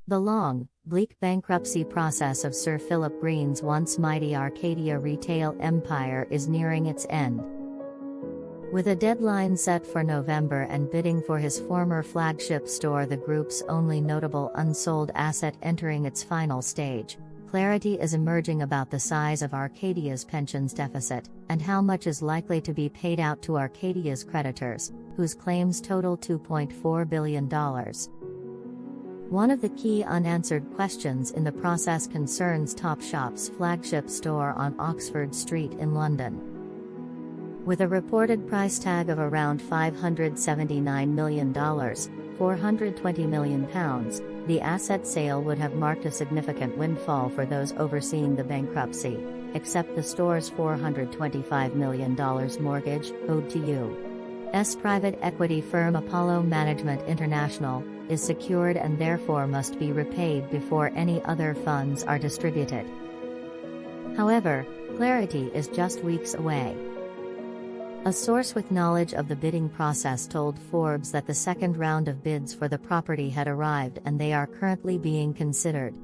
The long, bleak bankruptcy process of Sir Philip Green's once mighty Arcadia retail empire is nearing its end. With a deadline set for November and bidding for his former flagship store, the group's only notable unsold asset, entering its final stage, clarity is emerging about the size of Arcadia's pensions deficit, and how much is likely to be paid out to Arcadia's creditors, whose claims total $2.4 billion. One of the key unanswered questions in the process concerns Topshop's flagship store on Oxford Street in London. With a reported price tag of around $579 million, £420 million, the asset sale would have marked a significant windfall for those overseeing the bankruptcy, except the store's $425 million mortgage, owed to U.S. private equity firm Apollo Management International, is secured and therefore must be repaid before any other funds are distributed. However, clarity is just weeks away. A source with knowledge of the bidding process told Forbes that the second round of bids for the property had arrived and they are currently being considered.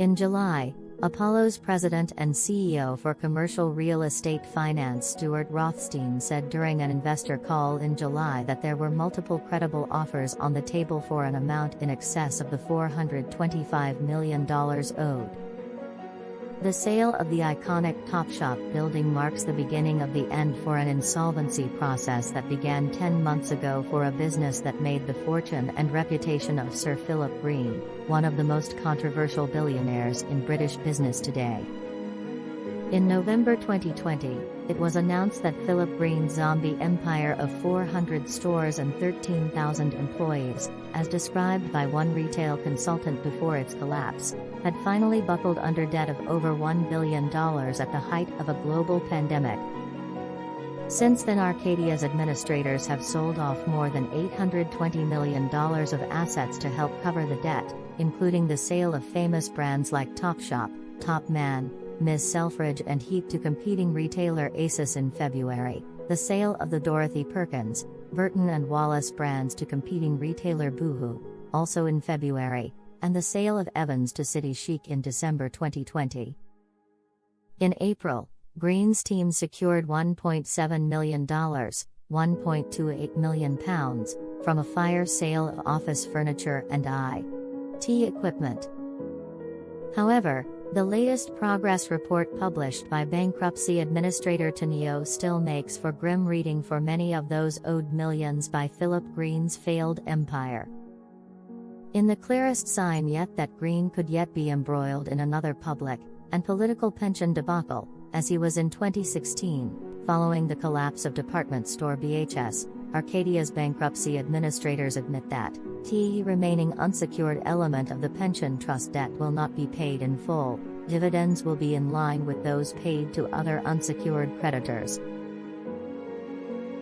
In July, Apollo's president and CEO for commercial real estate finance Stuart Rothstein said during an investor call in July that there were multiple credible offers on the table for an amount in excess of the $425 million owed. The sale of the iconic Topshop building marks the beginning of the end for an insolvency process that began 10 months ago for a business that made the fortune and reputation of Sir Philip Green, one of the most controversial billionaires in British business today. In November 2020, it was announced that Philip Green's zombie empire of 400 stores and 13,000 employees, as described by one retail consultant before its collapse, had finally buckled under debt of over $1 billion at the height of a global pandemic. Since then, Arcadia's administrators have sold off more than $820 million of assets to help cover the debt, including the sale of famous brands like Topshop, Topman, Ms. Selfridge and Heap to competing retailer ASOS in February, the sale of the Dorothy Perkins, Burton and Wallace brands to competing retailer Boohoo, also in February, and the sale of Evans to City Chic in December 2020. In April, Green's team secured $1.7 million, £1.28 million, from a fire sale of office furniture and IT equipment. However, the latest progress report published by bankruptcy administrator Teneo still makes for grim reading for many of those owed millions by Philip Green's failed empire. In the clearest sign yet that Green could yet be embroiled in another public and political pension debacle, as he was in 2016, following the collapse of department store BHS, Arcadia's bankruptcy administrators admit that the remaining unsecured element of the pension trust debt will not be paid in full. Dividends will be in line with those paid to other unsecured creditors.